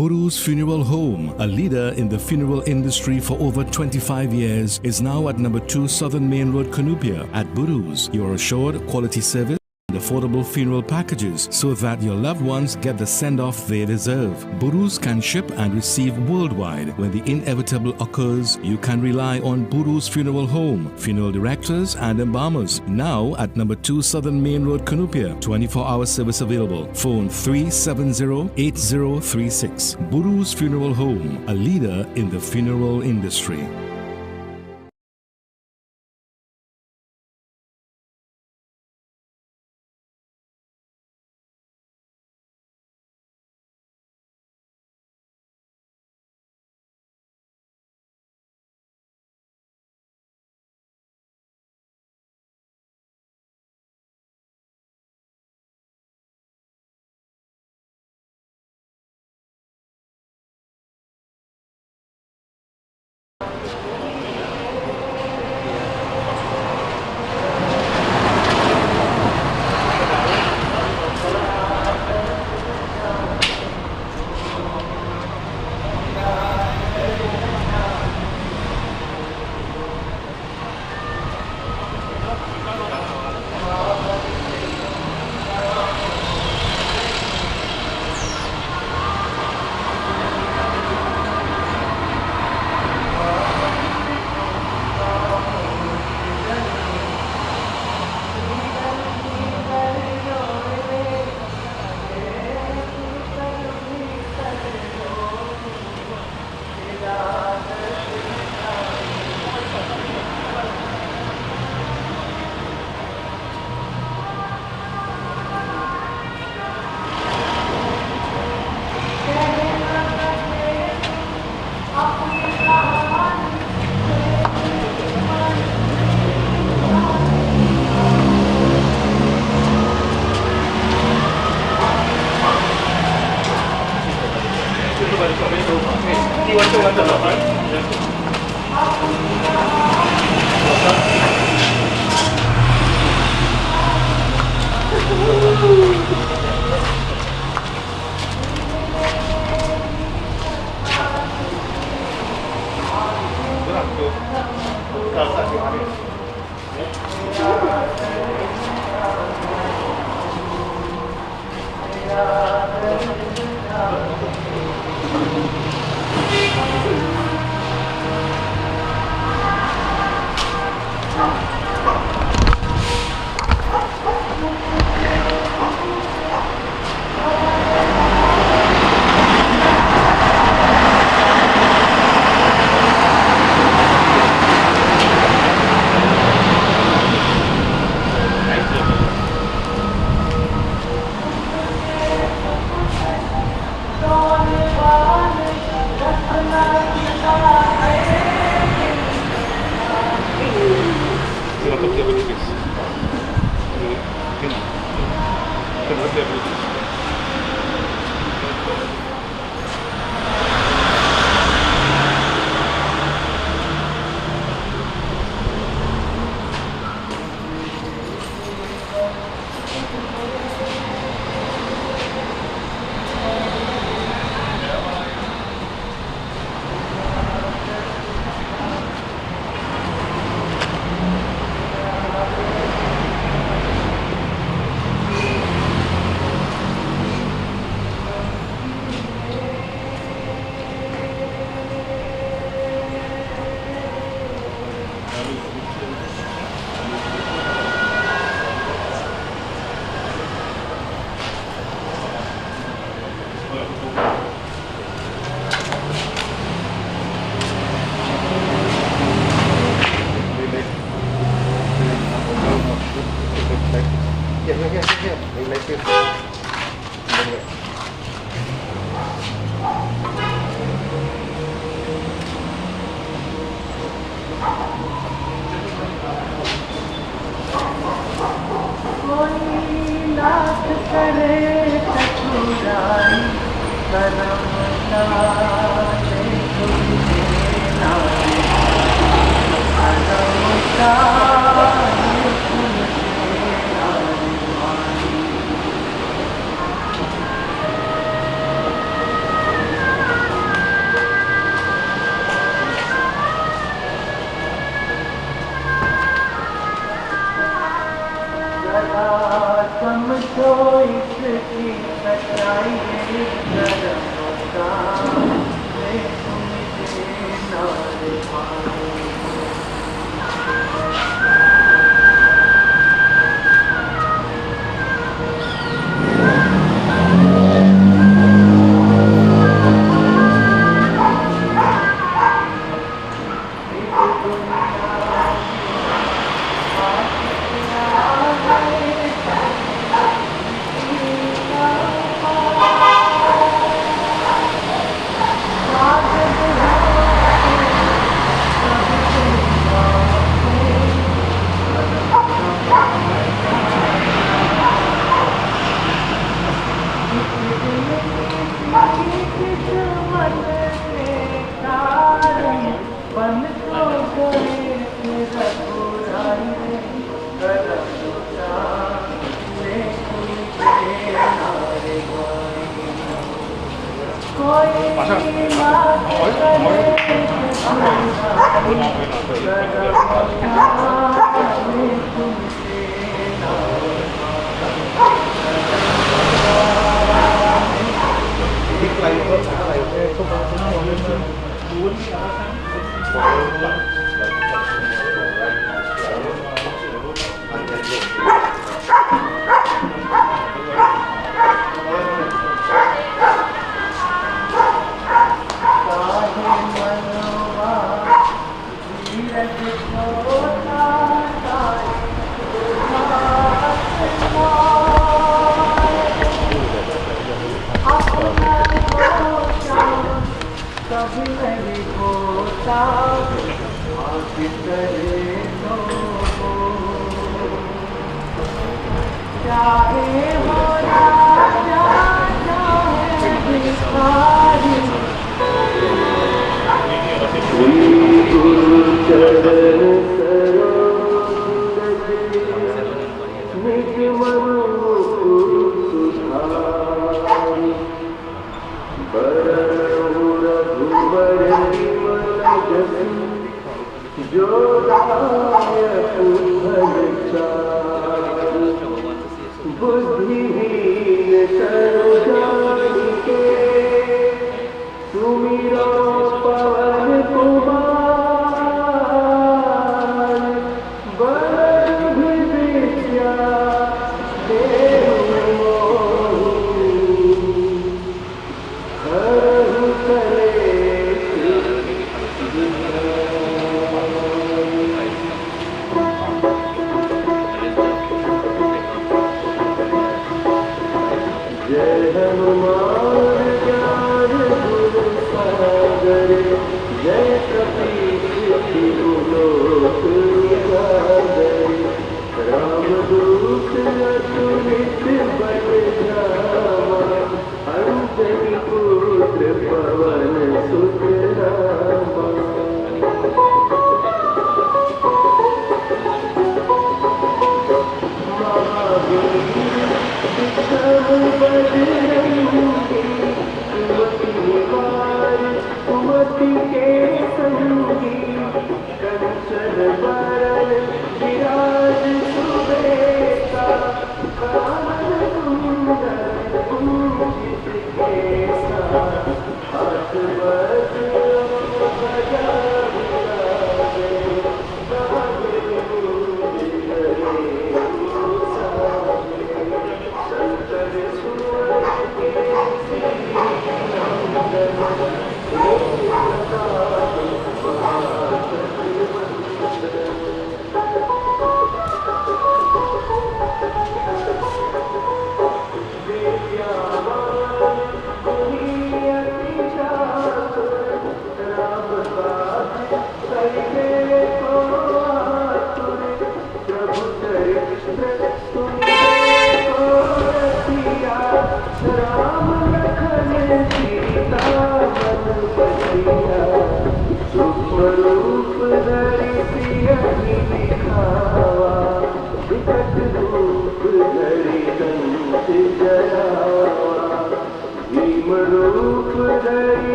Buru's Funeral Home, a leader in the funeral industry for over 25 years, is now at number 2 Southern Main Road, Cunupia. At Buru's, you are assured quality service and affordable funeral packages so that your loved ones get the send-off they deserve. Buru's can ship and receive worldwide. When the inevitable occurs, you can rely on Buru's Funeral Home, funeral directors and embalmers. Now at number 2 Southern Main Road, Cunupia. 24-hour service available. Phone 370-8036. Buru's Funeral Home, a leader in the funeral industry.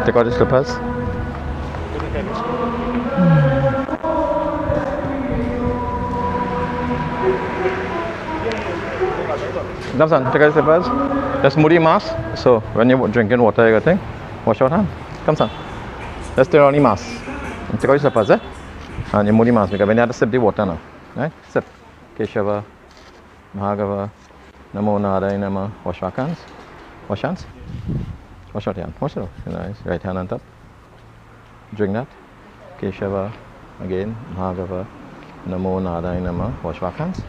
Take out the slippers. Damson, take out the slippers. Just move your mask. So when you're drinking water, you got wash your hand. Come son. Just turn on your mask. And take out your slippers, eh? And you move your mask because when you have to sip the water now. Right? Sip. Keshava, Bhagava, Namo Narayana. Wash your hands. Wash hands. Wash your hand. Wash it off. Nice. Right hand on top. Drink that. Keshava. Again. Bhagava. Namo Narayana. Wash your hands.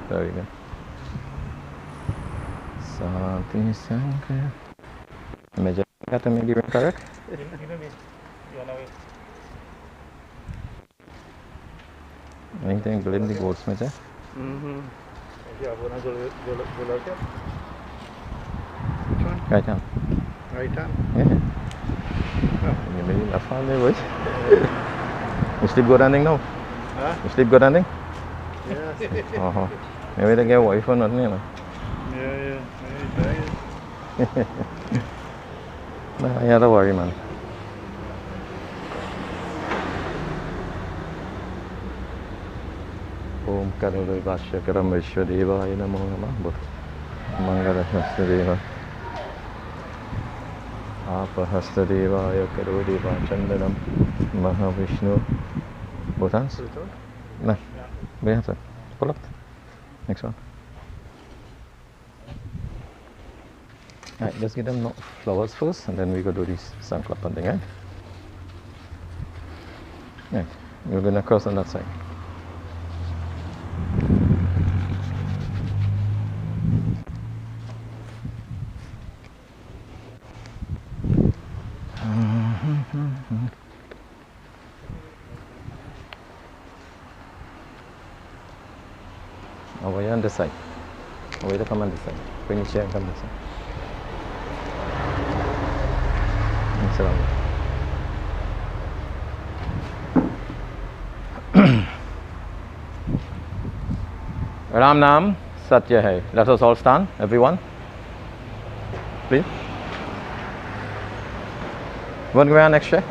Very good. Santi Sankar. Major got to make you correct? Anything blame the goldsmith, eh? Right hand. Right hand? Yeah. You made enough hand there, boy. You sleep good ending now? Huh? You sleep good ending? Yeah. Maybe they get a wife or nothing, you know. Yeah. Maybe No, yeah, don't worry, man. Om Karuru Vasya Karameshwa Devaya Namo Namah Mangala Hasta Deva Apa Hasta Devaya Karu Deva Chandanam Mahavishnu. Both hands? No. Both hands. Pull up. Next one. Alright, let's get them flowers first and then we go do this Sankalpa thing, eh? Yeah, we're gonna cross on that side. Over here on this side. Over here, come on this side. Bring your chair and come this side. And sit down. Ram Nam Satya Hai. Let us all stand, everyone. Please. Want to go on next chair?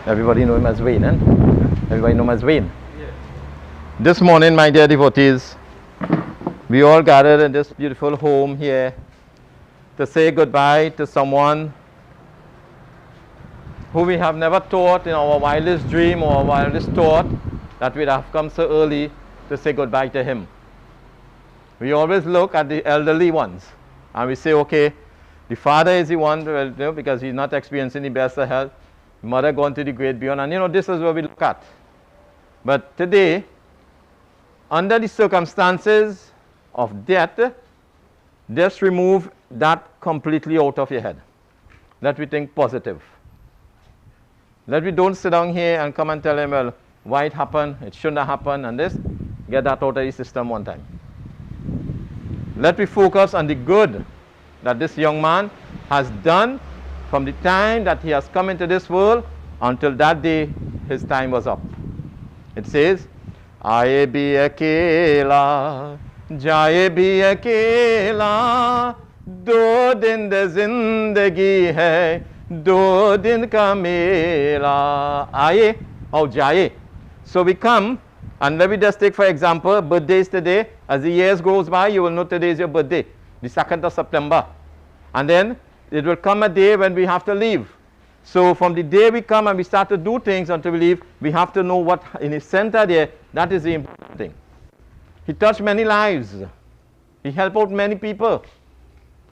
Everybody know him as Wayne, eh? Everybody know him as Wayne. Yes. This morning, my dear devotees, we all gathered in this beautiful home here to say goodbye to someone who we have never thought in our wildest dream or wildest thought that we'd have come so early to say goodbye to him. We always look at the elderly ones and we say, okay, the father is the one, because he's not experiencing the best of health. Mother gone to the great beyond, and this is what we look at. But today, under the circumstances of death, just remove that completely out of your head. Let me think positive. Let me don't sit down here and come and tell him, well, why it happened, it shouldn't have happened, and this. Get that out of the system one time. Let me focus on the good that this young man has done from the time that he has come into this world until that day his time was up. It says, Aaye bhi akela, jaye bhi akela, do din de zindagi hai, do din ka mela. Aaye or jaye. So we come, and let me just take for example, birthdays today. As the years goes by, you will know today is your birthday, the 2nd of September. And then it will come a day when we have to leave. So from the day we come and we start to do things until we leave, we have to know what in his center there, that is the important thing. He touched many lives. He helped out many people.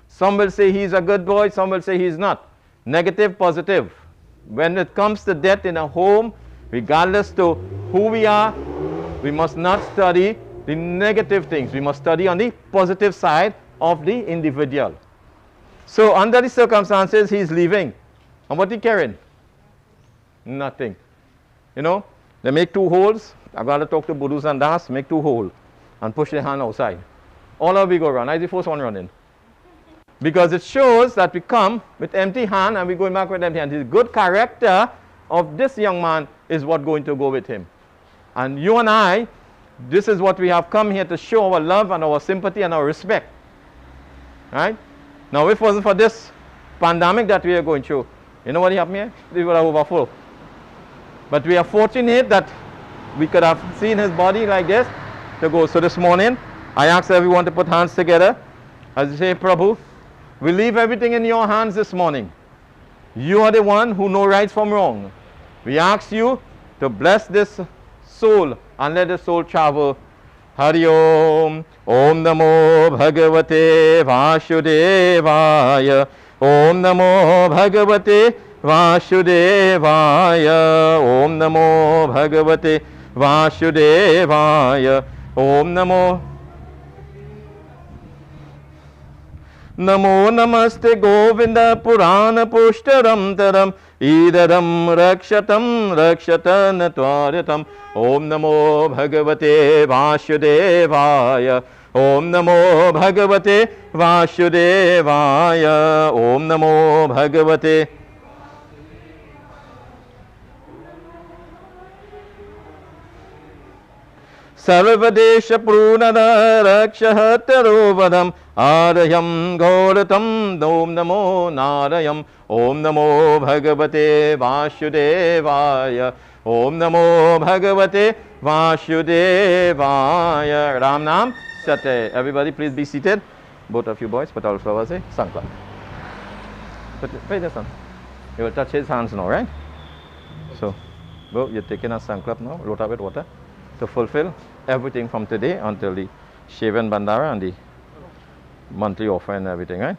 Some will say he's a good boy, some will say he's not. Negative, positive. When it comes to death in a home, regardless to who we are, we must not study the negative things. We must study on the positive side of the individual. So under the circumstances, he's leaving. And what he carrying? Nothing. You know, they make 2 holes. I've got to talk to Budus and Das, make 2 holes and push their hand outside. All of we go around. I the first one running. Because it shows that we come with empty hand and we're going back with empty hand. The good character of this young man is what going to go with him. And you and I, this is what we have come here to show our love and our sympathy and our respect. Right? Now, if it wasn't for this pandemic that we are going through, you know what happened here? We would have overfull. But we are fortunate that we could have seen his body like this to go. So this morning, I asked everyone to put hands together. As you say, Prabhu, we leave everything in your hands this morning. You are the one who knows right from wrong. We ask you to bless this soul and let the soul travel. Hari Om. Om Namo Bhagavate Vasudevaya. Om Namo Bhagavate Vasudevaya. Om Namo Bhagavate Vasudevaya. Om Namo. Namo Namaste Govinda Purana Pushtaram Taram Idaram Rakshatam Rakshatan Twaratam. Om Namo Bhagavate Vasudevaya. Om Namo Bhagavate Vasudevaya. Om Namo Bhagavate. Sarvadesha Prunada Rakshahatarovadam Arayam Gauratam. Om Namo Narayam. Om Namo Bhagavate Vasudevaya. Om Namo Bhagavate Vasudevaya. Ram Nam Sate. Everybody please be seated. Both of you boys, put all flowers, Sankla. Wait this one. You will touch his hands now, right? So, go, you're taking a Sankla now, load up with water to fulfill everything from today until the Shavan Bandara and the monthly offer and everything, right?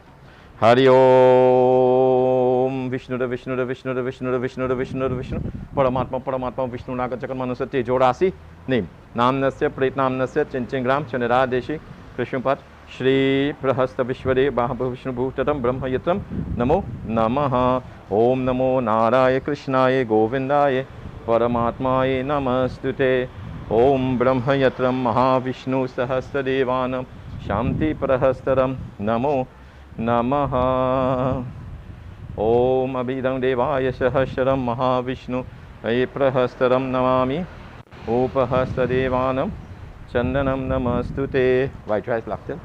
Hari Om Vishnu the Vishnu the Vishnu the Vishnu the Vishnu the Vishnu the Vishnu Paramatma Paramatma Vishnu Nagachakan Manusya Tejorasi Name Namnasya Pret Namnasya Chinchingram Chanara Deshi Krishnapat Shri Prahasta Vishwade Bahabha Vishnu Bhutatam Brahma Yatram Namo Namaha Om Namo Naraya Krishnaya Govindaya Paramatmaye Namastute Om Brahma Yatram Mahavishnu Sahasra Devanam Shanti Prahastaram Namo Namaha. Om Abhidam Devaya Sahasram Mahavishnu Prahassaram Namami Upahasta Devanam Chandanam Namastute. White rice lactil.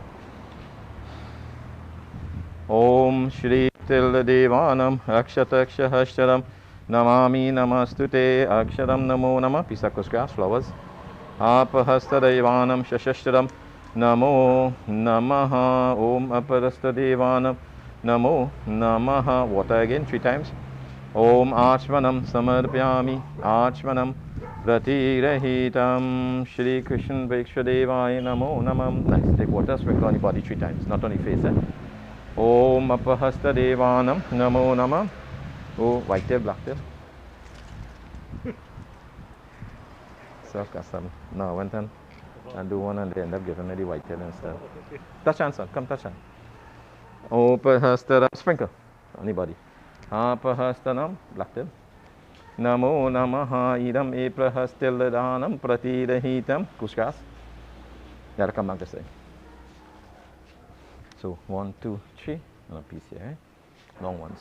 Om Shri Tilda Devanam Akshatakshahastaram Namami Namastute. Aksharam Namo Nama. Pisacus grass, flowers. Apahasta Devanam Shashastram Namo Namaha. Om Aparasta Devanam Namo Namaha. Water again 3 times. Om Achmanam Samarpyami. Achmanam Pratirahitam. Shri Krishna Vaikshadevaya Namo Namam. Nice. Take water, sprinkle on the body 3 times, not on the face. Om Apahasta Devanam Namo Namam. Oh, white tail, black tail. So, custom. No, went on and do one and they end up giving me the white tail instead. Touch hand, son. Come touch hand. Opahasta, sprinkle. Anybody. Apahastanam, black tail. Namo Namaha Idam Eprahasteladanam Pratirahitam. Kuskas. Gotta come back to say. So, 1, 2, 3. And a piece here, eh? Long ones.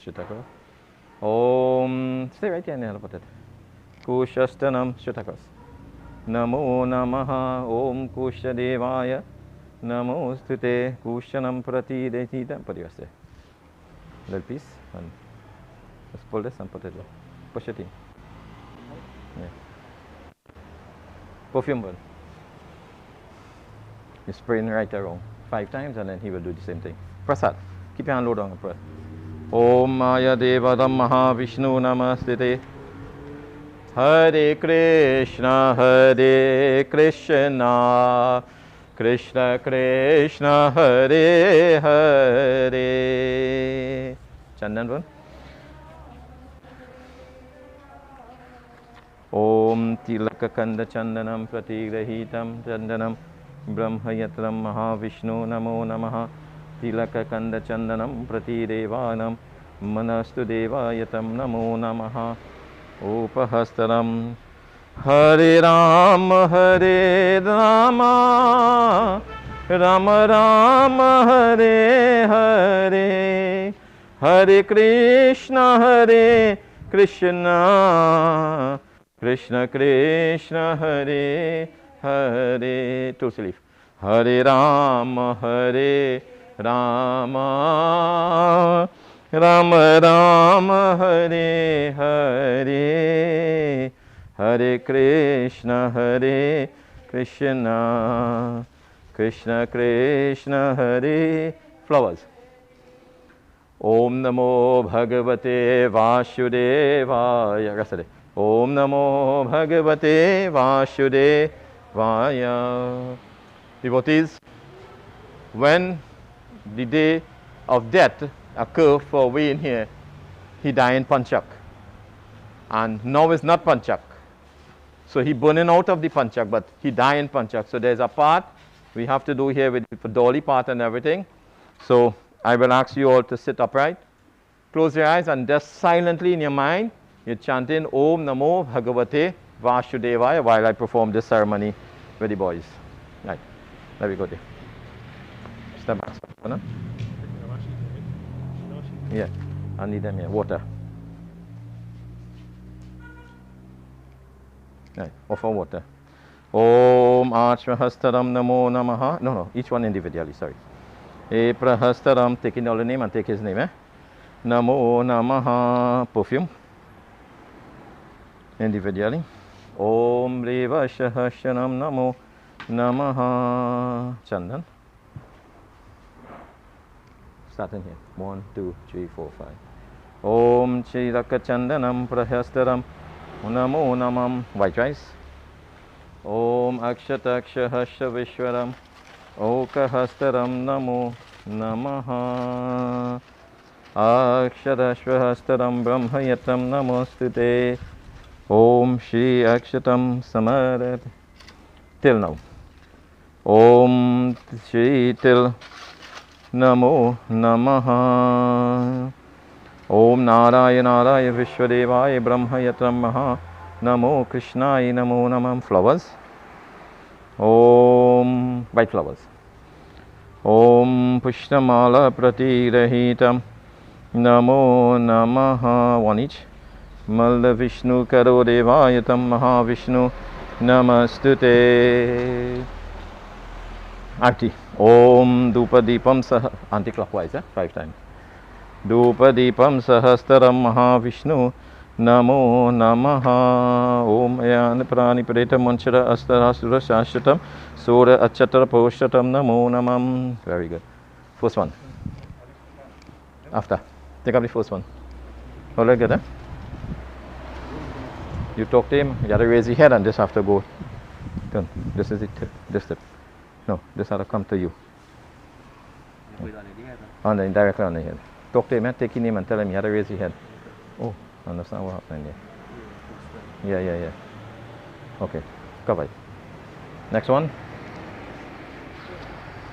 Shutakos. Om. Stay right here and I'll put it. Kushastanam Shutakos. Namo Namaha Om Kushadevaya Namo Stute Kushanam Pratirahitam. Put yours there. Little piece. And let's pull this and put it low. Push it in. Yeah. Perfume burn. You spray in right or wrong 5 times and then he will do the same thing. Prasad. Keep your hand low down and press. Om Maya Devadam Mahavishnu Namastite. Hare Krishna Krishna Krishna Hare Hare. Chandan one. Om Tilaka Kanda Chandanam Pratigrahitam Chandanam Brahmayatram Mahavishnu Namo Namaha. Tilaka Kanda Chandanam Pratidevanam Manastu Devayatam Namo Namaha. Upahastaram Hare Rama Hare Rama Rama Rama Hare Hare Hare Krishna Krishna Krishna Hare Hare. Tulsi leaf. Hare Rama Hare Rama Rama Rama Hare Hare Hare Krishna Krishna Krishna Hare. Flowers. Om Namo Bhagavate Vasudevaya. Yesterday. Om Namo Bhagavate Vasudevaya. Devotees, when the day of death occurred for Wayne here, he died in Panchak. And now it's not Panchak. So he burning out of the Panchak, but he died in Panchak. So there's a part we have to do here with the dolly part and everything. So I will ask you all to sit upright. Close your eyes and just silently in your mind, you're chanting Om Namo Bhagavate Vasudevaya while I perform this ceremony with the boys. Right. Let me go there. Step back. No? Yeah. I need them here. Water. Right. Offer water. Om Achmahastaram Namo Namaha. No. Each one individually. Sorry. E Prahastaram. Taking all the name and take his name. Namo Namaha. Perfume. Individually. Om Reva Shahashanam Namo Namaha. Chandan. Starting here. 1, 2, 3, 4, 5. Om Chiraka Chandanam Prahastaram Namo Namam. White rice. Om Akshataksha Hasha Vishwaram Okahastaram Namo Namaha. Akshadashvahastaram Brahmayatam Namostute. Om Shri Akshatam Samarat. Till now. Om Shri Till Namo Namaha. Om Narayana Vishwadevaya Brahmayatam Maha. Namo Krishnaya Namo Namam. Flowers. Om white flowers. Om Pushtamala Pratirahitam Namo Namaha. One each. Malla Vishnu Karo Devayatam Maha Vishnu Namastute. Arti. Om Dupadipam Sah. Anti-clockwise, 5 times. Dupadipam Sahastaram Maha Vishnu Namo Namaha. Om Ayan Prani Pareta Manchara Astarasura Shashtatam Sura Achatara Poshtatam Namo Namam. Very good. First one. After. Take up the first one. All right, good, huh? You talk to him, you have to raise your head and just have to go. Turn. This is it. This tip. No, this has to come to you. On the directly on the head. Talk to him, take his name and tell him you have to raise your head. Oh, understand what happened there. Yeah. Okay, cover it. Next one.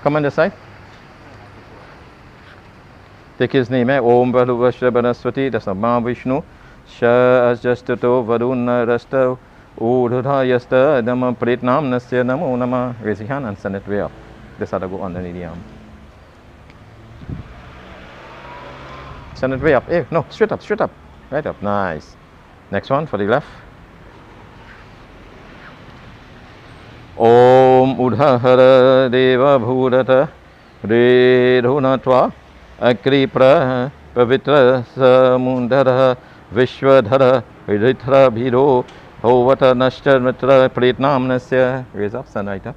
Come on this side. Take his name, Om Baluvashra Banaswati, that's not Mahavishnu. Sha Asjastato Varuna Rasta Udhudha Yasta Dhamma Pritnam Nasya Namo Nama. Raise your hand and send it way up. This has to go underneath the arm. Send it way up. Hey, no, straight up. Right up. Nice. Next one for the left. Om Udhahara Deva Bhurata Redhunatva Akripra Pavitra Samundara Vishwadhara Vidhitra Bhiro Hovata Nashtar Mitra Pritnam Nasya. Raise up, stand right up.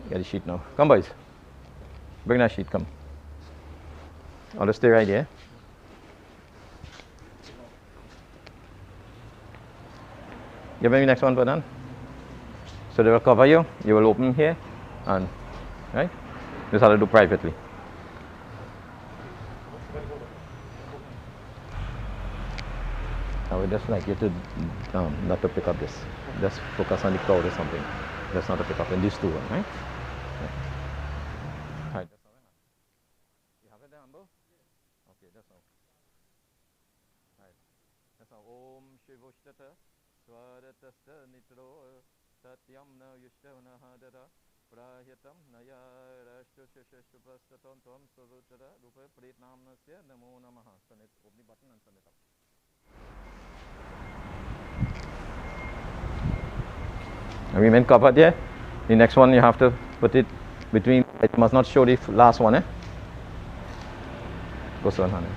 Get the sheet now. Come, boys. Bring that sheet, come. I'll stay right here. Give me the next one, Vernon. So they will cover you. You will open here and right? This how to do privately. I would just like you to not to pick up this. Just focus on the cloud or something. Just not to pick up in these two, right? Right. You have it there, Amber? Okay, that's all. Right. That's all. Om Shivoshtata Swaratasta Nitro Satyam Na Yushtavana Hadara Prahitam Naya Rashtu Shashtupastaton Tom Surutara Rupa Pritnamnasya Namo Namaha. Turn it, open the button and turn it up. Remain covered here. The next one you have to put it between, it must not show the last one, Go so on, honey.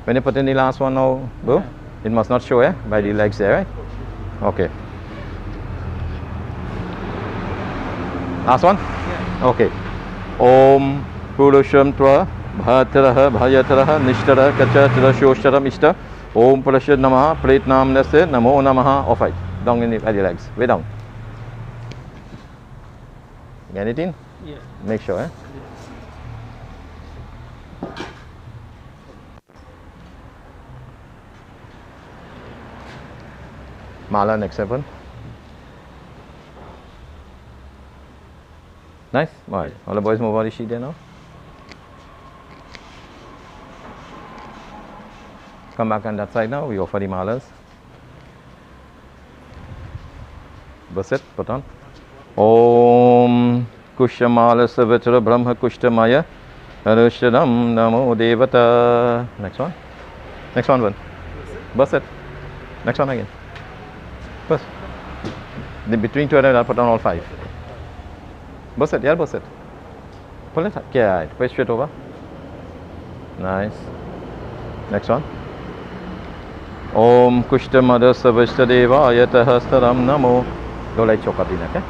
When you put in the last one now, Boo, it must not show, by the legs there, right? Okay. Last one? Yeah. Okay. Om Purusham Tva Bhataraha Bhayataraha Nishtara Kachatara Shosharam Ishta Om Prashad Namaha Pritnam Nase Namo Namaha. Off right. Down in the legs. Way down. Get it in? Yeah. Make sure, Mala next 7. Nice. All right. All the boys move on the sheet there now. Come back on that side now. We offer the malas. Basit, put on. Om Kushamala Savitra Brahma Kushtamaya Arushadam Namo Devata. Next one. Next one. Basit. Next one again. Bus. Then between two and I'll put on all 5. Basit, yeah, basit. Pull it up. Yeah, push straight over. Nice. Next one. Om Kushtamada Savashtadeva Yatahastaram Namo. Go like choke up the neck,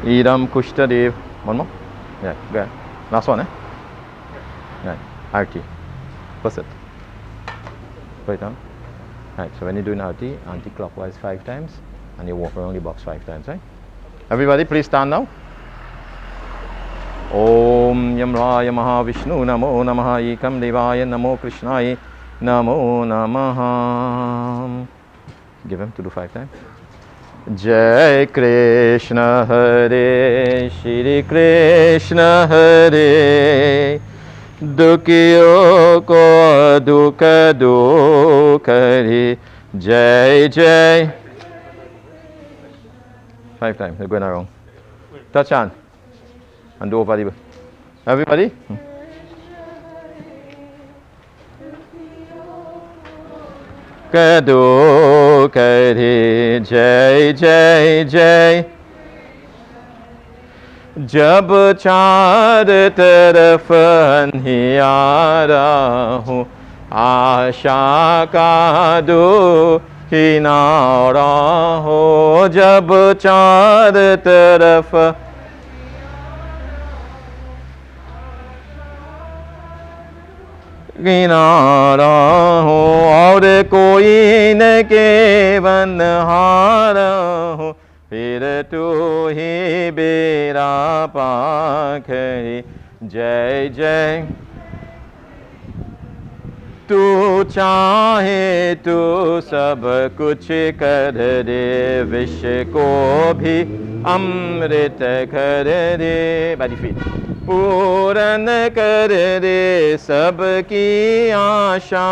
Idam Kushtadev. One more? Yeah, go ahead. Last one, Right. Arti. Push it. Put it on. Right, so when you do an arti, anti-clockwise 5 times, and you walk around the box 5 times, right? Everybody, please stand now. Om Yamraya Mahavishnu Namo Namaha Ekam Devaya Namo Krishnaya Namo Namaha. Give him to do 5 times. Jai Krishna Hare Shri Krishna Hare Dukhiyo ko dukha dukhari Jai Jai. 5 times, they're going around. Touch hand and do over the. Everybody? Kadu kari jai jai jai Jab char taraf anhiyara hu Asha ka dukhi naara ho Jab char taraf किनारा हो और कोई न केवनहारा हो फिर तू ही बेरा पाखरी जय जय तू चाहे तू सब कुछ कर दे विश्व को भी अमृत कर दे बाय द फीट पूरन कर दे सबकी आशा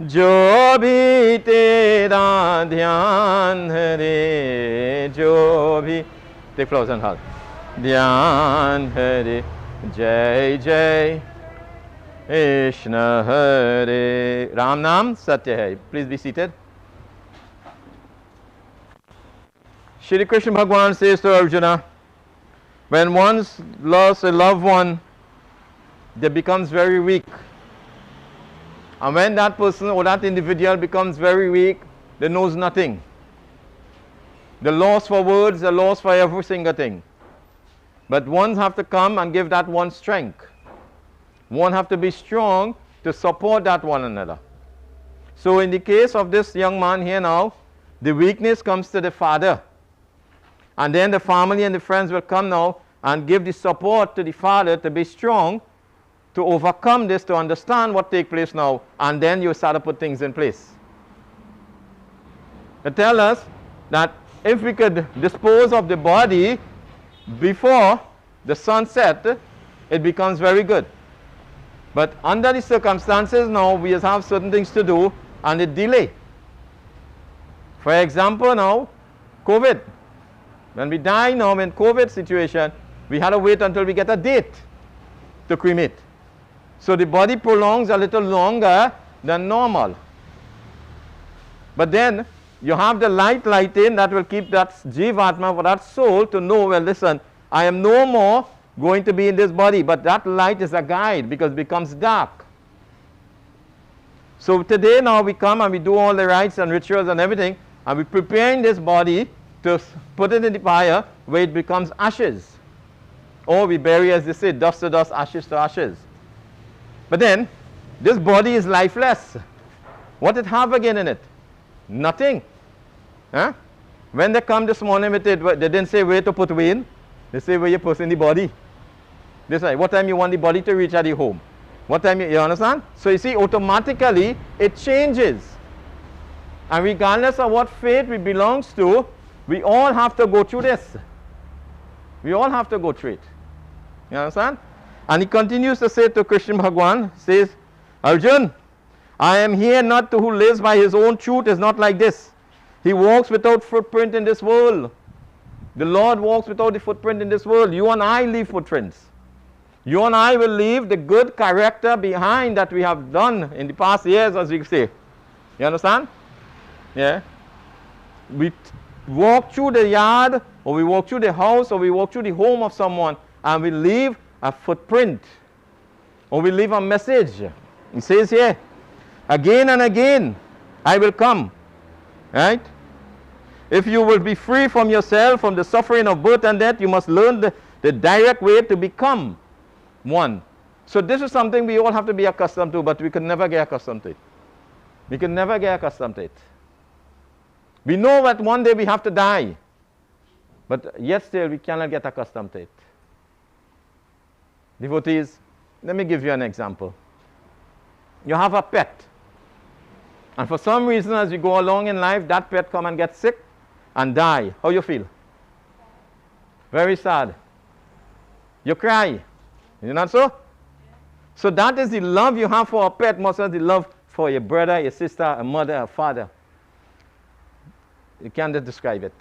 जो भी तेरा ध्यान हरे जो भी टेक फ्लावर्स एंड हाथ ध्यान हरे जय जय कृष्ण हरे राम नाम सत्य है. Please be seated. Shri Krishna Bhagwan says to Arjuna, when one's lost a loved one, they becomes very weak. And when that person or that individual becomes very weak, they knows nothing. They're lost for words, they're lost for every single thing. But one have to come and give that one strength. One have to be strong to support that one another. So in the case of this young man here now, the weakness comes to the father. And then the family and the friends will come now and give the support to the father to be strong, to overcome this, to understand what takes place now, and then you start to put things in place. They tell us that if we could dispose of the body before the sunset, it becomes very good. But under the circumstances now, we have certain things to do and it delay. For example now, COVID. When we die now in COVID situation, we had to wait until we get a date to cremate. So the body prolongs a little longer than normal. But then you have the light in that will keep that jivatma, for that soul, to know, well, listen, I am no more going to be in this body, but that light is a guide because it becomes dark. So today now we come and we do all the rites and rituals and everything, and we're preparing this body to put it in the fire where it becomes ashes. Or we bury, as they say, dust to dust, ashes to ashes. But then, this body is lifeless. What did it have again in it? Nothing. Huh? When they come this morning with it, they didn't say where to put Wayne. They say where you put in the body. They say, what time you want the body to reach at the home? What time you understand? So you see, automatically, it changes. And regardless of what faith we belongs to, we all have to go through this. We all have to go through it. You understand? And he continues to say to Krishna Bhagwan, says, Arjun, I am here not to who lives by his own truth is not like this. He walks without footprint in this world. The Lord walks without the footprint in this world. You and I leave footprints. You and I will leave the good character behind that we have done in the past years, as we say. You understand? Yeah. We walk through the yard, or we walk through the house, or we walk through the home of someone, and we leave a footprint, or we leave a message. He says here, again and again I will come. Right? If you will be free from yourself, from the suffering of birth and death, you must learn the direct way to become one. So this is something we all have to be accustomed to, but we can never get accustomed to it. We can never get accustomed to it. We know that one day we have to die, but yet still we cannot get accustomed to it. Devotees, let me give you an example. You have a pet, and for some reason as you go along in life, that pet come and get sick and die. How you feel? Very sad. You cry. Is it not so? So that is the love you have for a pet, most of the love for your brother, your sister, a mother, a father. You can't describe it.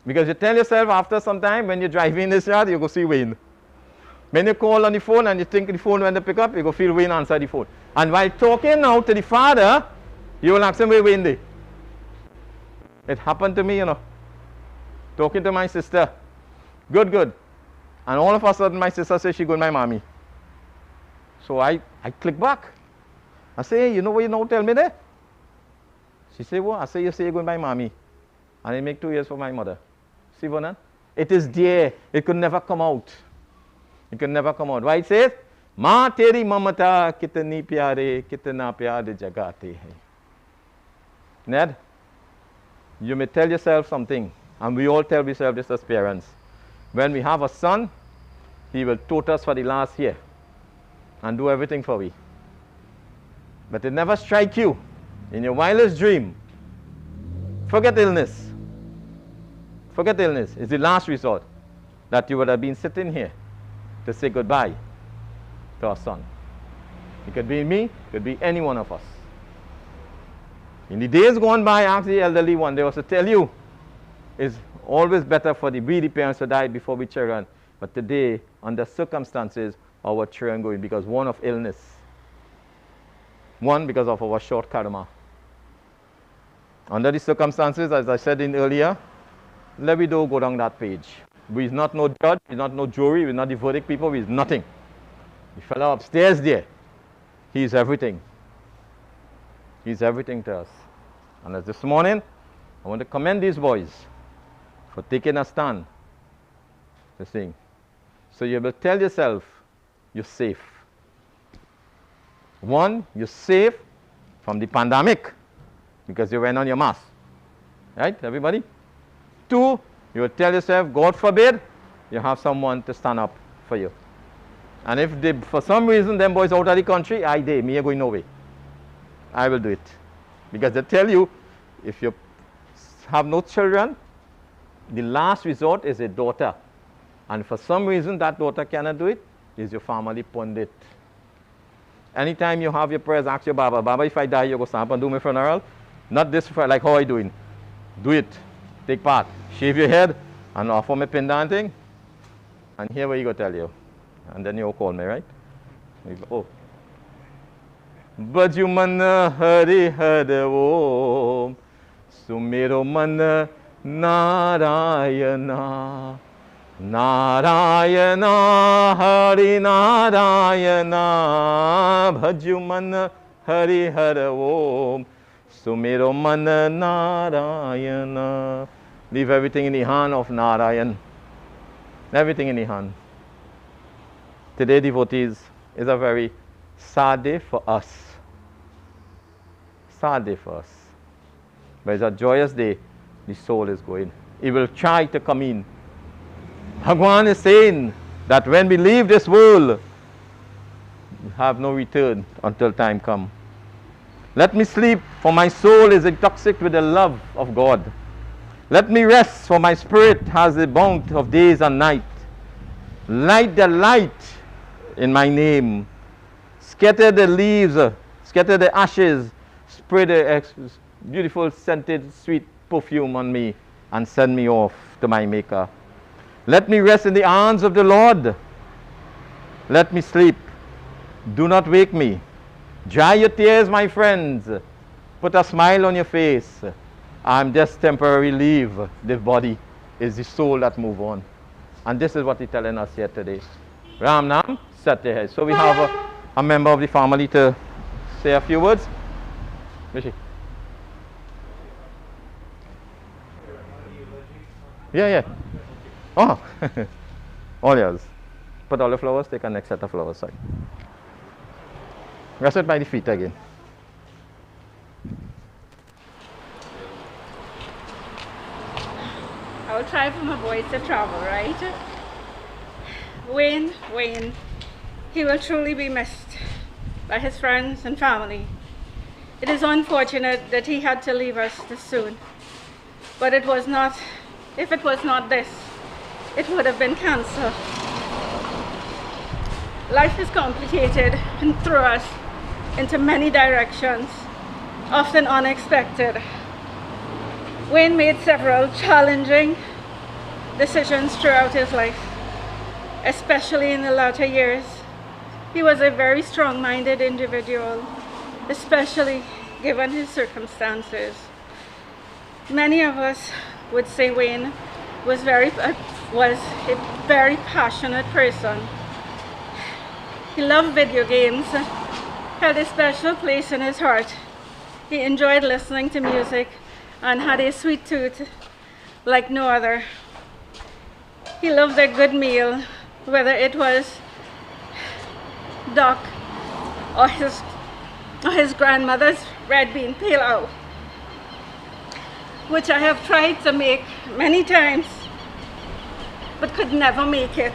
Because you tell yourself after some time, when you're driving in this yard, you go see Wayne. When you call on the phone and you think the phone when they pick up, you go feel Wayne answer the phone. And while talking now to the father, you will ask him where Wayne is. It happened to me, you know. Talking to my sister. Good. And all of a sudden my sister says she going my mommy. So I click back. I say, hey, you know what you now tell me there? She say, what? I say, you say you're going by mommy. And it make 2 years for my mother. See what? It is there. It could never come out. It could never come out. Why it says, Ma teri mamata kitani pyare, kitana pyare jagate hai. Ned, you may tell yourself something, and we all tell ourselves this as parents. When we have a son, he will tote us for the last year and do everything for we. But it never strike you in your wildest dream. Forget illness. Forget illness. It's the last resort that you would have been sitting here to say goodbye to our son. It could be me, it could be any one of us. In the days gone by, ask the elderly one, they also tell you, it's always better for the greedy parents to die before we children. But today, under circumstances, our children going because one of illness, one because of our short karma. Under the circumstances, as I said in earlier, let me go down that page. We're not no judge, we're not no jury, we're not the verdict people, we're nothing. The fellow upstairs there, he's everything. He's everything to us. And as this morning, I want to commend these boys for taking a stand to sing. So you will tell yourself, you're safe. One, you're safe from the pandemic. because you went on your mask. Right, everybody? 2, you will tell yourself, God forbid, you have someone to stand up for you. And if they, for some reason them boys out of the country, me are going no way. I will do it. Because they tell you, if you have no children, the last resort is a daughter. And for some reason that daughter cannot do it, is your family pundit. Anytime you have your prayers, ask your Baba, Baba, if I die, you go stand up and do my funeral. Not this, like how I doing. Do it. Take part. Shave your head and offer me pendant thing. And here what you go tell you. And then you call me, right? You go, oh. Baju mana hari hada om Sumero mana Narayana Narayana Hari Narayana Bhaju mana hari hada om Sumero mana Narayana. Leave everything in the hand of Narayan. Everything in the hand. Today, devotees, is a very sad day for us. Sad day for us. But it's a joyous day. The soul is going. It will try to come in. Bhagwan is saying that when we leave this world, we have no return until time comes. Let me sleep, for my soul is intoxicated with the love of God. Let me rest, for my spirit has the bond of days and night. Light the light in my name. Scatter the leaves, scatter the ashes, spread the beautiful scented sweet perfume on me and send me off to my Maker. Let me rest in the arms of the Lord. Let me sleep. Do not wake me. Dry your tears, my friends. Put a smile on your face. I'm just temporary leave. The body is the soul that move on. And this is what he's telling us here today. Ram Nam, Satya Hai. So we have a member of the family to say a few words. Rishi. Yeah. Oh, all yours. Put all the flowers, take a next set of flowers. Sorry. Rest it by the feet again. I will try for my voice to travel, right? Wayne, he will truly be missed by his friends and family. It is unfortunate that he had to leave us this soon, but it was not, if it was not this, it would have been cancer. Life is complicated and threw us into many directions, often unexpected. Wayne made several challenging decisions throughout his life, especially in the latter years. He was a very strong-minded individual, especially given his circumstances. Many of us would say Wayne was a very passionate person. He loved video games, held a special place in his heart. He enjoyed listening to music and had a sweet tooth like no other. He loved a good meal, whether it was duck or his grandmother's red bean pilau, which I have tried to make many times but could never make it.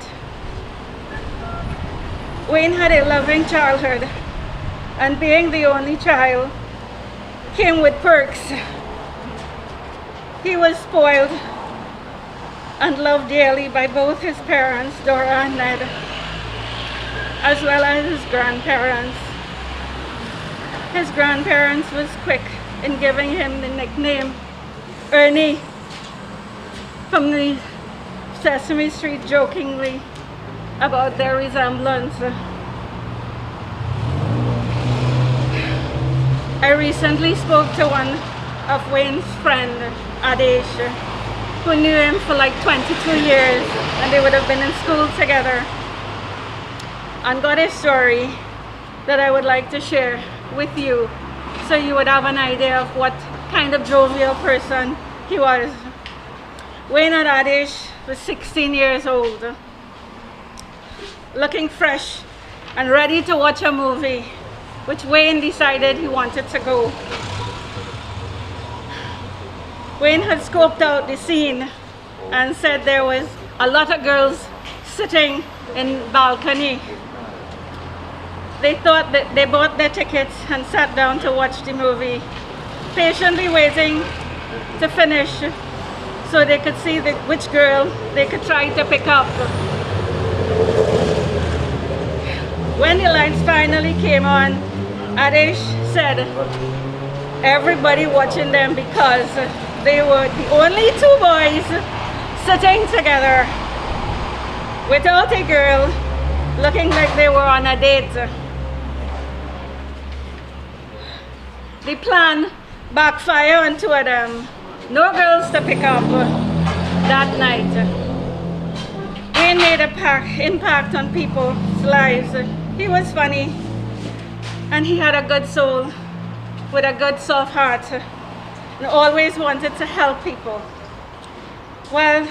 Wayne had a loving childhood, and being the only child came with perks. He was spoiled and loved dearly by both his parents, Dora and Ned, as well as his grandparents. His grandparents was quick in giving him the nickname Ernie from the Sesame Street, jokingly about their resemblance. I recently spoke to one of Wayne's friends, Adesh, who knew him for like 22 years, and they would have been in school together, and got a story that I would like to share with you so you would have an idea of what kind of jovial person he was. Wayne and Adesh was 16 years old, looking fresh and ready to watch a movie, which Wayne decided he wanted to go. Wayne had scoped out the scene and said there was a lot of girls sitting in balcony. They thought that they bought their tickets and sat down to watch the movie, patiently waiting to finish so they could see which girl they could try to pick up. When the lights finally came on, Adish said everybody watching them because they were the only two boys sitting together without a girl, looking like they were on a date. The plan backfired on two of them. No girls to pick up that night. Wayne made an impact on people's lives. He was funny and he had a good soul with a good soft heart and always wanted to help people. Well,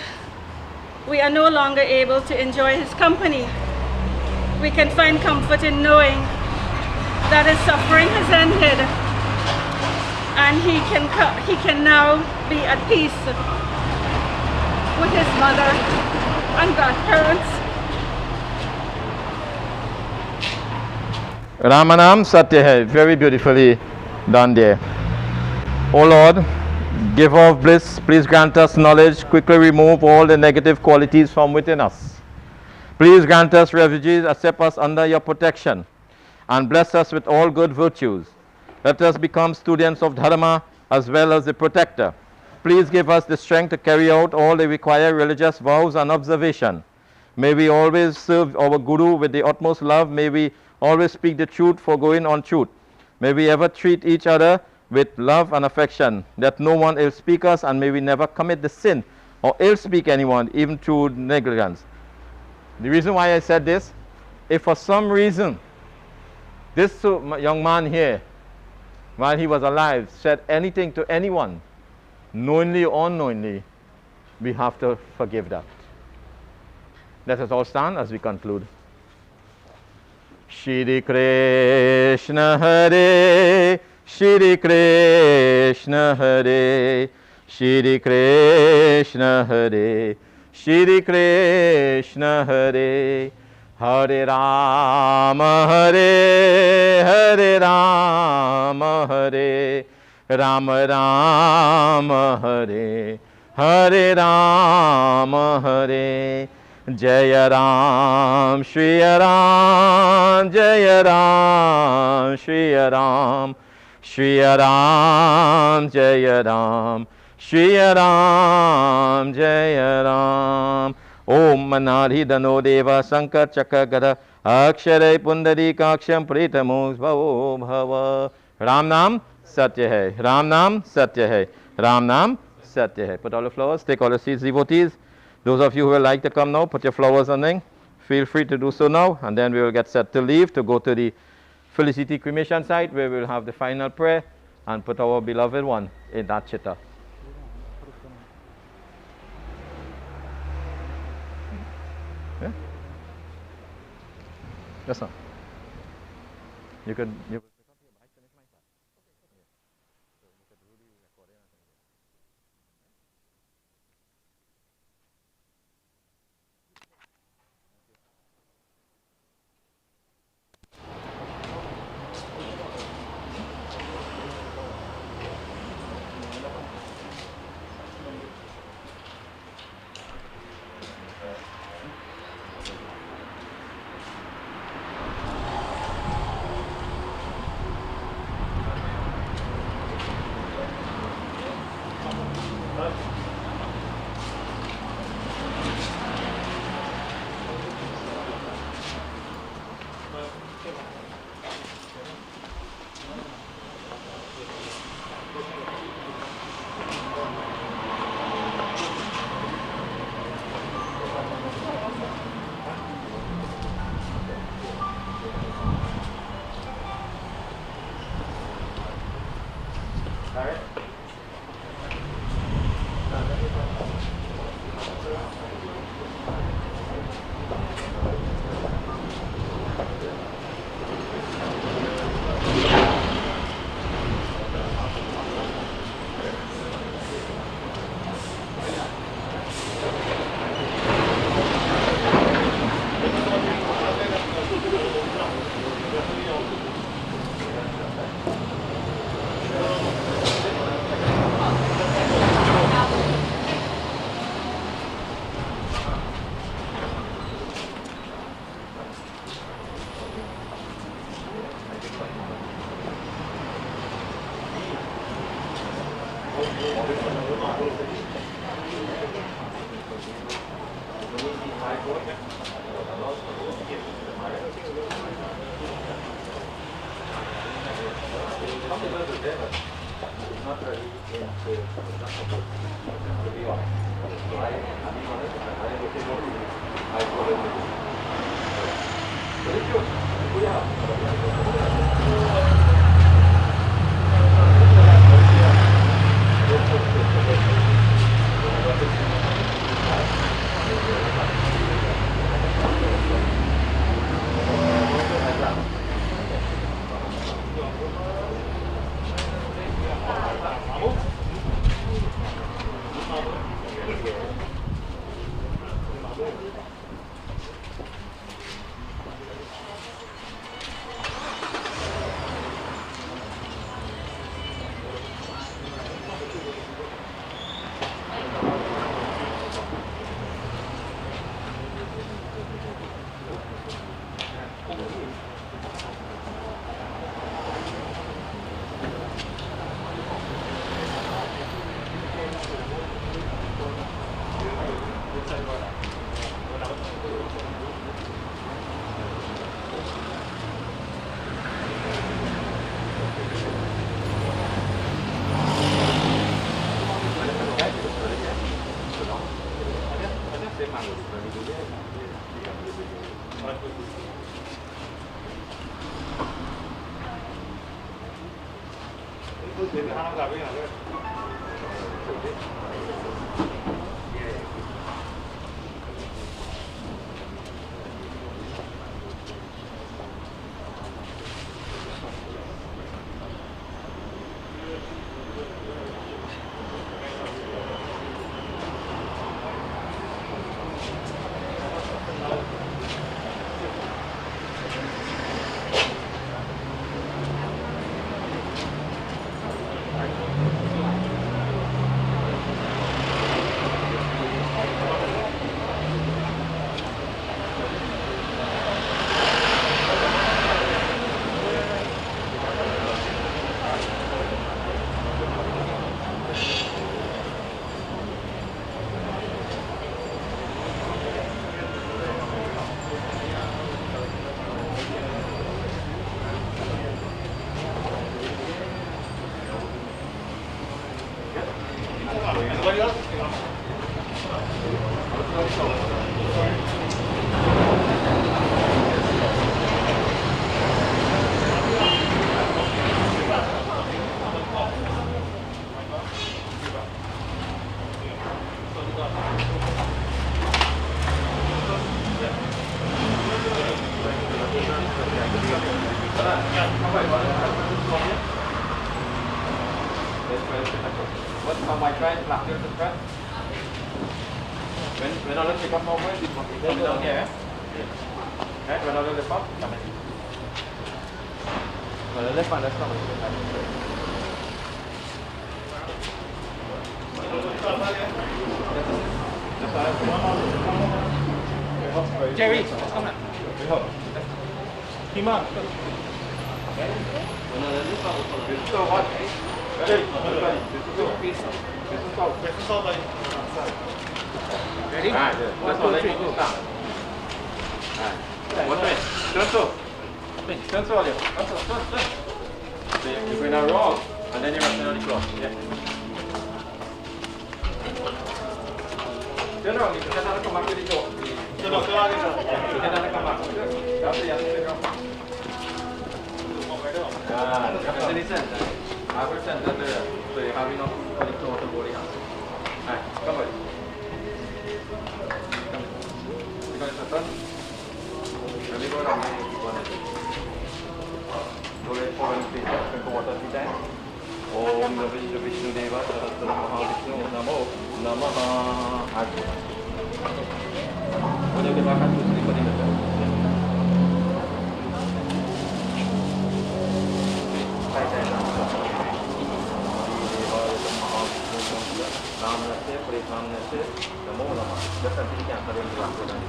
we are no longer able to enjoy his company. We can find comfort in knowing that his suffering has ended and he can now be at peace with his mother and grandparents. Ramanam Satya hai, very beautifully done there. O Lord, giver of bliss, please grant us knowledge, quickly remove all the negative qualities from within us. Please grant us refuges, accept us under your protection, and bless us with all good virtues. Let us become students of Dharma as well as the protector. Please give us the strength to carry out all the required religious vows and observation. May we always serve our Guru with the utmost love. May we always speak the truth, foregoing on truth. May we ever treat each other with love and affection, that no one ill speak us, and may we never commit the sin or ill speak anyone, even through negligence. The reason why I said this, if for some reason this young man here, while he was alive, said anything to anyone, knowingly or unknowingly, we have to forgive that. Let us all stand as we conclude. Shri Krishna Hare, Shri Krishna Hare, Shri Krishna Hare, Shri Krishna Hare, Hare Rama Hare, Hare Rama Hare, Rama Rama Hare, Hare Rama Hare, Jaya Ram, Shri Ram, Jaya Ram, Shri Ram, Shri Ram, Jaya Ram, Shri Ram, Jaya Ram. Om Manadhi Dano Deva Sankar Chakagara Akshare Pundari Kaksham Pritamos Bhavo Bhava. Ram Nam Satya Hai, Ram Nam Satya Hai, Ram Nam Satya Hai. Put all the flowers, take all the seats, devotees. Those of you who would like to come now, put your flowers on them. Feel free to do so now, and then we will get set to leave to go to the Felicity Cremation site where we will have the final prayer and put our beloved one in that chitta. Yeah? Yes, sir. You could. Jerry, come on. Iman. Ready? Alright, good. That's all. Let me go down. Alright. What's it? Turn so. Turn so, Olio. Turn. So you're going to roll, and then you're resting on the cloth. Yeah. Turn around. You can come back to the door. Turn around. Come back. That's it. That's in the center. I will send that there. So you have enough for the cloth to hold it on. Alright, come on. Let me go down there. Go ahead for one feet. Drink of water 3 times. Om Namo Vishnu Deva Sahasra Mahavishnu Namo Namaha. Boleh dimakan tu sendiri pada kita. Nam Nase Pritam Nase Namo Namaha. Dasar tiga yang ada di dalam Quran.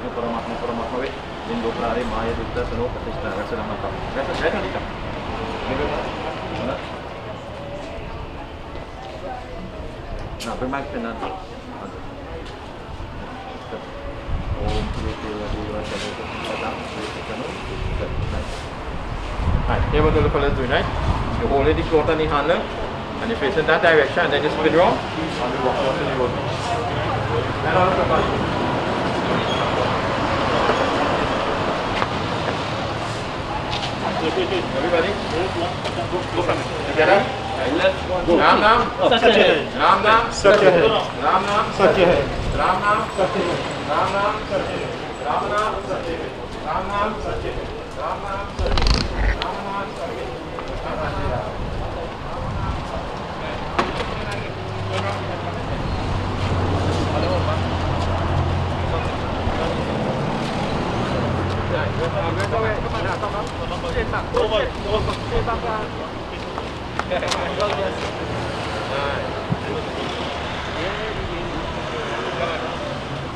Vishnu Paramatma Paramatma Ve, Indokrare Maya Dutta Sano Patishna, Rasadamata. Rasadamata. Now bring back the nun. Om Deva Deva Right, here what the fellow is doing, right? You hold it close on the handle and you face in that direction and then you spin round and you walk out to the road. And all of the body. Everybody? Together? Ram Nam, Ram Nam, Ram Nam, Ram Nam, Ram Nam, Ram Nam, Ram Nam, Ram Nam,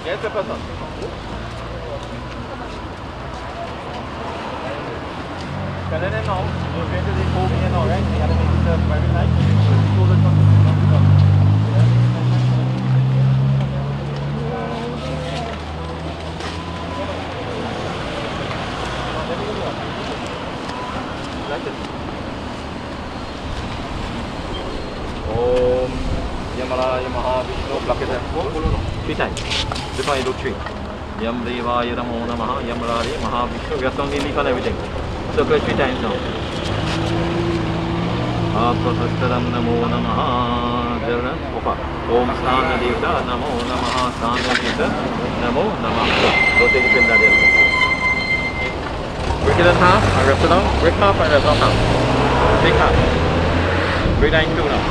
Yes, the person. Can I know? You're going to be moving in already. You have to make it very nice. Om Yamara Yamaha Vishnu pluck it up. 3 times. This one you do 3. Yam Deva Yamo Namaha Yamarari Maha Vishnu. We have done nearly on everything. Circle 3 times now. Aprastaram Namo Namaha. Om Stana Devta Namo Namaha Stana Devta Namo Namaha. Go take it in that area. Break it in half and rest it down. Break half and rest on half. Take half. Break down 2 now.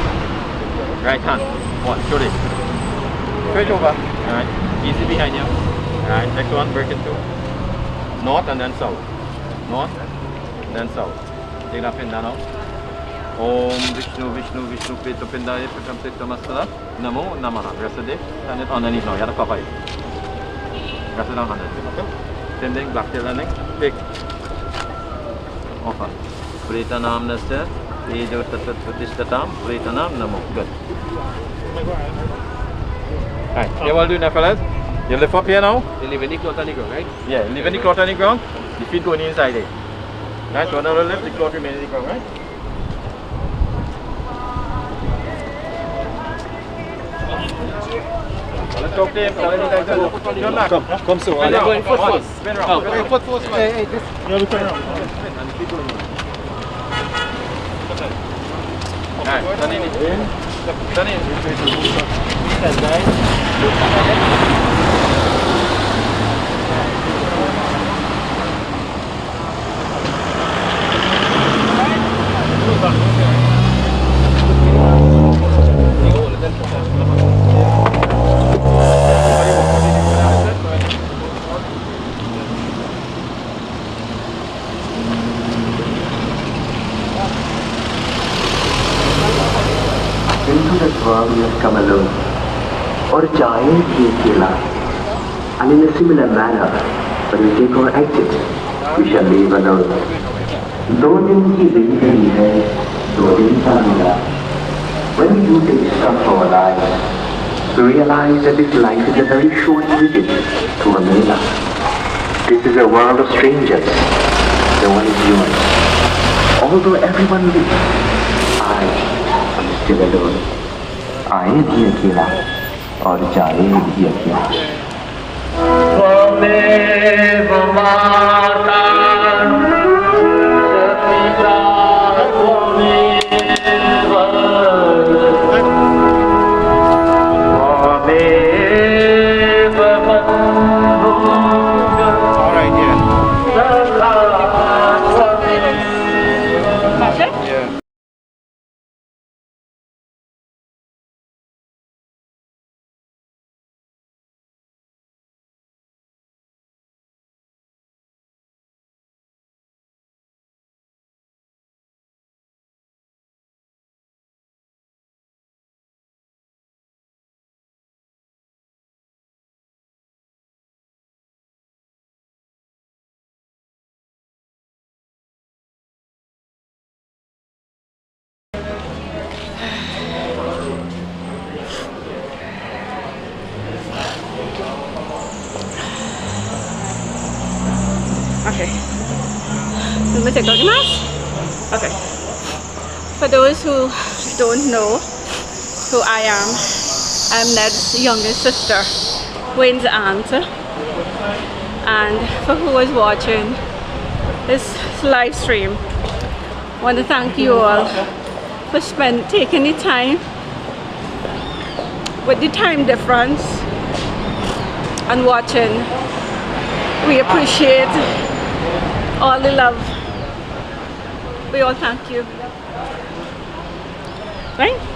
Right hand. 1, show this. Straight over. Alright. Easy behind you. Alright. Next one, break it 2. North and then south. North, then south. Take that pin down now. Om Vishnu Vishnu Vishnu Petu Pindaya Prakam Siddhamastara Namo Namaha. Rest of it. Turn it underneath now. You have to pop it. Rest it down underneath. Okay? Same thing, black tail landing. Pick. Offer. Pretanam Nasta. Ejo Tatatatam. Pretanam Namo. Good. Alright, here we'll do now, fellas. You lift up here now. You leave any cloth on the ground, right? Yeah, leave any cloth on the ground. The feet going inside there. Right, so another lift, the cloth remain on the ground, right? Let's talk to him. Tell him you guys are go. Turn back. Come so. They're going foot first. Spin around. Oh, Foot first. Hey, this. You have to turn around. And the feet going in. Alright, turn in. Turn in. Stand guys. Into this world we have come alone, or giant be अकेला. And in a similar manner, when we take our exit, we shall leave alone. 2 दिन की जिंदगी है, 2 दिन का मिला. When we do take stock of our lives, we realize that this life is a very short visit to a mela. This is a world of strangers. No one is yours. Although everyone lives, I am still alone. आए भी अकेला और जाए भी अकेला. Okay. Let me take out the mask. Okay. For those who don't know who I am, I'm Ned's youngest sister, Wayne's aunt. And for who is watching this live stream, I want to thank you all for taking the time with the time difference and watching. We appreciate all the love. We all thank you. Right?